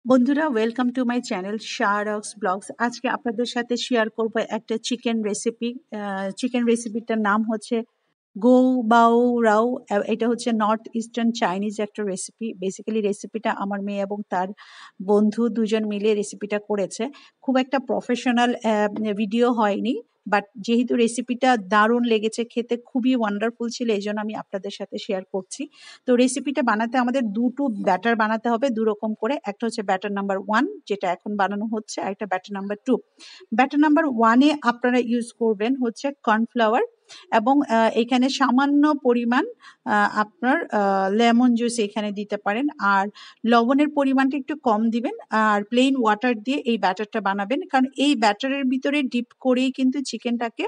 বন্ধুরা welcome to my channel শাহরক্স vlogs. আজকে আপনাদের সাথে শেয়ার করব একটা চিকেন রেসিপি। চিকেন রেসিপিটার নাম হচ্ছে গো বাও রাও। এটা হচ্ছে নর্থ ইস্টার্ন চাইনিজ একটা রেসিপি। বেসিক্যালি রেসিপিটা আমার মেয়ে এবং তার বন্ধু দুজন মিলে রেসিপিটা করেছে। খুব একটা প্রফেশনাল ভিডিও হয়নি, বাট যেহেতু রেসিপিটা দারুণ লেগেছে, খেতে খুবই ওয়ান্ডারফুল ছিল, এই জন্য আমি আপনাদের সাথে শেয়ার করছি। তো রেসিপিটা বানাতে আমাদের দুটো ব্যাটার বানাতে হবে, দু রকম করে। একটা হচ্ছে ব্যাটার নাম্বার 1, যেটা এখন বানানো হচ্ছে, আর একটা ব্যাটার নাম্বার 2। ব্যাটার নাম্বার 1-এ আপনারা ইউজ করবেন হচ্ছে কর্নফ্লাওয়ার, এবং এখানে সামান্য পরিমাণ আপনার লেমন জুস এখানে দিতে পারেন। আর লবণের পরিমাণটা একটু কম দিবেন, আর প্লেন ওয়াটার দিয়ে এই ব্যাটারটা বানাবেন, কারণ এই ব্যাটারের ভিতরে ডিপ করেই কিন্তু চিকেনটাকে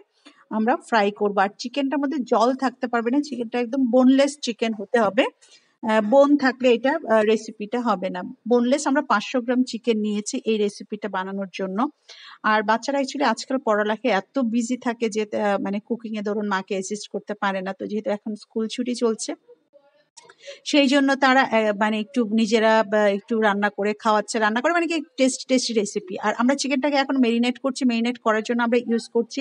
আমরা ফ্রাই করবো। আর চিকেনটার মধ্যে জল থাকতে পারবে না, চিকেনটা একদম বোনলেস চিকেন হতে হবে। বোন থাকলে এটা রেসিপিটা হবে না। বোনলেস আমরা 500 গ্রাম চিকেন নিয়েছি এই রেসিপিটা বানানোর জন্য। আর বাচ্চারা অ্যাকচুয়ালি আজকাল পড়ালেখায় এত বিজি থাকে যে মানে কুকিং এ ধরুন মাকে অ্যাসিস্ট করতে পারে না। তো যেহেতু এখন স্কুল ছুটি চলছে, সেই জন্য তারা মানে একটু নিজেরা একটু রান্না করে খাওয়াচ্ছে, রান্না করে মানে কি টেস্টি রেসিপি। আর আমরা চিকেনটাকে এখন মেরিনেট করছি। মেরিনেট করার জন্য আমরা ইউজ করছি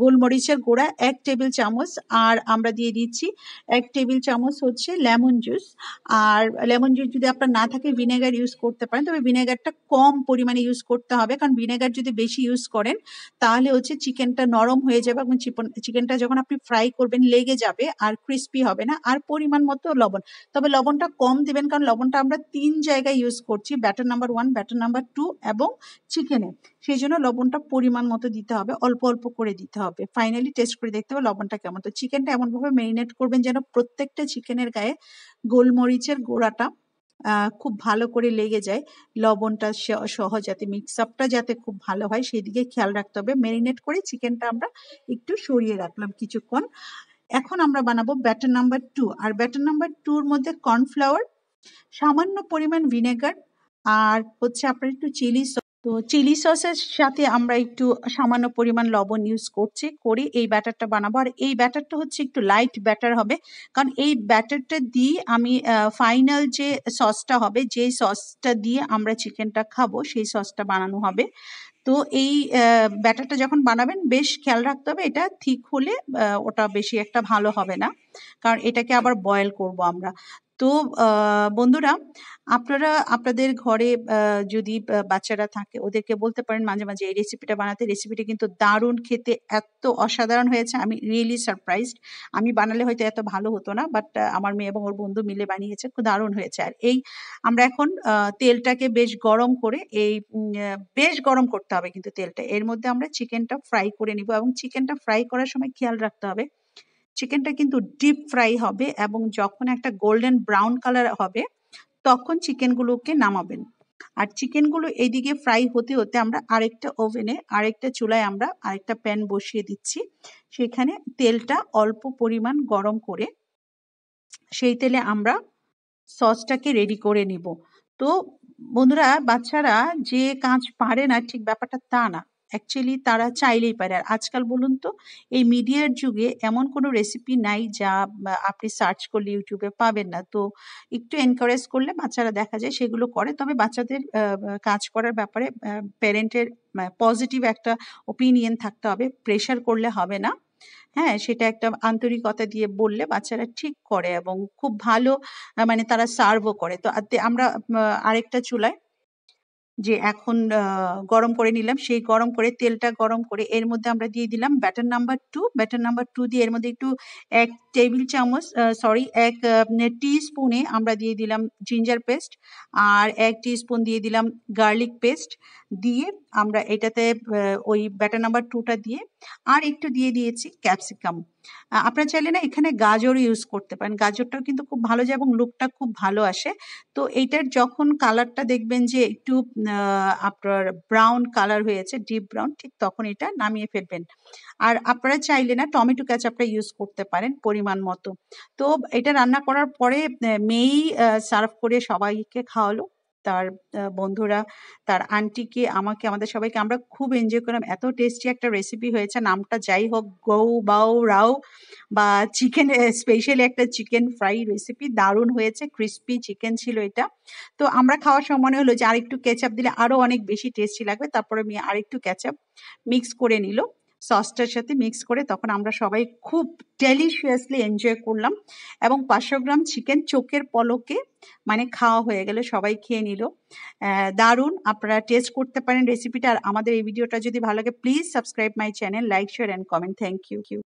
গোলমরিচের গুঁড়া 1 টেবিল চামচ, আর আমরা দিয়ে দিচ্ছি 1 টেবিল চামচ হচ্ছে লেমন জুস। আর লেমন জুস যদি আপনার না থাকে ভিনেগার ইউজ করতে পারেন, তবে ভিনেগারটা কম পরিমাণে ইউজ করতে হবে, কারণ ভিনেগার যদি বেশি ইউজ করেন তাহলে হচ্ছে চিকেনটা নরম হয়ে যাবে, এবং চিকেনটা যখন আপনি ফ্রাই করবেন লেগে যাবে আর ক্রিস্পি হবে না। আর পরিমাণ মতো লবণ, তবে লবণটা কম দিবেন, কারণ লবণটা আমরা 3 জায়গায় ইউজ করছি, ব্যাটার নাম্বার 1, ব্যাটার নাম্বার 2 এবং চিকেনে। সেই জন্য লবণটা পরিমাণ মতো দিতে হবে, অল্প অল্প করে দিতে হবে। ফাইনালি টেস্ট করে দেখতে হবে লবণটা কেমন। তো চিকেনটা এমনভাবে মেরিনেট করবেন যেন প্রত্যেকটা চিকেনের গায়ে গোলমরিচের গুঁড়াটা খুব ভালো করে লেগে যায়, লবণটা সহ যাতে মিক্স আপটা যাতে খুব ভালো হয় সেই দিকে খেয়াল রাখতে হবে। মেরিনেট করে চিকেনটা আমরা একটু সরিয়ে রাখলাম কিছুক্ষণ। এখন আমরা বানাবো ব্যাটার নাম্বার 2। আর ব্যাটার নাম্বার 2-র মধ্যে কর্নফ্লাওয়ার, সামান্য পরিমাণ ভিনেগার, আর হচ্ছে আপনার একটু চিলি সস। তো চিলি সসের সাথে আমরা একটু সামান্য পরিমাণ লবণ ইউজ করে এই ব্যাটারটা বানাবো। আর এই ব্যাটারটা হচ্ছে একটু লাইট ব্যাটার হবে, কারণ এই ব্যাটারটা দিয়ে আমি ফাইনাল যে সসটা হবে, যেই সসটা দিয়ে আমরা চিকেনটা খাবো সেই সসটা বানানো হবে। তো এই ব্যাটারটা যখন বানাবেন বেশ খেয়াল রাখতে হবে, এটা ঠিক হলে ওটা বেশি একটা ভালো হবে না, কারণ এটাকে আবার বয়েল করব আমরা। তো বন্ধুরা, আপনারা আপনাদের ঘরে যদি বাচ্চারা থাকে ওদেরকে বলতে পারেন মাঝে মাঝে এই রেসিপিটা বানাতে। রেসিপিটা কিন্তু দারুণ খেতে, এত অসাধারণ হয়েছে, আমি রিয়েলি সারপ্রাইজড। আমি বানালে হয়তো এত ভালো হতো না, বাট আমার মেয়ে এবং ওর বন্ধু মিলে বানিয়েছে, খুব দারুণ হয়েছে। আর এই আমরা এখন তেলটাকে বেশ গরম করে বেশ গরম করতে হবে কিন্তু তেলটা, এর মধ্যে আমরা চিকেনটা ফ্রাই করে নিব। এবং চিকেনটা ফ্রাই করার সময় খেয়াল রাখতে হবে চিকেনটা কিন্তু ডিপ ফ্রাই হবে, এবং যখন একটা গোল্ডেন ব্রাউন কালার হবে তখন চিকেনগুলোকে নামাবেন। আর চিকেনগুলো এইদিকে ফ্রাই হতে হতে আমরা আরেকটা চুলায় আমরা আরেকটা প্যান বসিয়ে দিচ্ছি। সেখানে তেলটা অল্প পরিমাণ গরম করে সেই তেলে আমরা সসটাকে রেডি করে নিব। তো বন্ধুরা, বাচ্চারা যে কাজ পারে না ঠিক ব্যাপারটা তা না, অ্যাকচুয়ালি তারা চাইলেই পারে। আর আজকাল বলুন তো, এই মিডিয়ার যুগে এমন কোনো রেসিপি নাই যা আপনি সার্চ করলে ইউটিউবে পাবেন না। তো একটু এনকারেজ করলে বাচ্চারা দেখা যায় সেগুলো করে। তবে বাচ্চাদের কাজ করার ব্যাপারে প্যারেন্টের পজিটিভ একটা ওপিনিয়ন থাকতে হবে, প্রেশার করলে হবে না। হ্যাঁ, সেটা একটা আন্তরিকতা দিয়ে বললে বাচ্চারা ঠিক করে, এবং খুব ভালো মানে তারা সার্ভও করে। তো আমরা আরেকটা চুলায় যে এখন গরম করে নিলাম, সেই গরম করে তেলটা গরম করে এর মধ্যে আমরা দিয়ে দিলাম ব্যাটার নাম্বার 2। ব্যাটার নাম্বার 2 দিয়ে এর মধ্যে একটু 1 টেবিল চামচ 1 টিস্পুনে আমরা দিয়ে দিলাম জিঞ্জার পেস্ট, আর 1 টিস্পুন দিয়ে দিলাম গার্লিক পেস্ট। দিয়ে আমরা এটাতে ওই ব্যাটার নাম্বার 2টা দিয়ে আর একটু দিয়ে দিয়েছি ক্যাপসিকাম। আপনারা চাইলে না এখানে গাজর ইউজ করতে পারেন, গাজরটাও কিন্তু খুব ভালো যায় এবং লুকটা খুব ভালো আসে। তো এইটার যখন কালারটা দেখবেন যে একটু আপনার ব্রাউন কালার হয়েছে, ডিপ ব্রাউন, ঠিক তখন এটা নামিয়ে ফেলবেন। আর আপনারা চাইলে না টমেটো কেচাপটা ইউজ করতে পারেন পরিমাণ মতো। তো এটা রান্না করার পরে মেয়েই সার্ভ করে সবাইকে খাওয়ালো, তার বন্ধুরা, তার আন্টিকে, আমাকে, আমাদের সবাইকে আমরা খুব এনজয় করলাম। এত টেস্টি একটা রেসিপি হয়েছে, নামটা যাই হোক, গৌ বাও রাও বা চিকেন, স্পেশালি একটা চিকেন ফ্রাই রেসিপি, দারুণ হয়েছে, ক্রিস্পি চিকেন ছিল এটা। তো আমরা খাওয়ার সময় মনে হলো যে আরেকটু কেচাপ দিলে আরো অনেক বেশি টেস্টি লাগবে। তারপরে মেয়ে আরেকটু কেচাপ মিক্স করে নিল সসটার সাথে, মিক্স করে তখন আমরা সবাই খুব ডেলিশিয়াসলি এনজয় করলাম। এবং 500 গ্রাম চিকেন চোখের পলকে মানে খাওয়া হয়ে গেল, সবাই খেয়ে নিল। দারুণ, আপনারা টেস্ট করতে পারেন রেসিপিটা। আর আমাদের এই ভিডিওটা যদি ভালো লাগে please subscribe my channel, like share and comment. Thank you.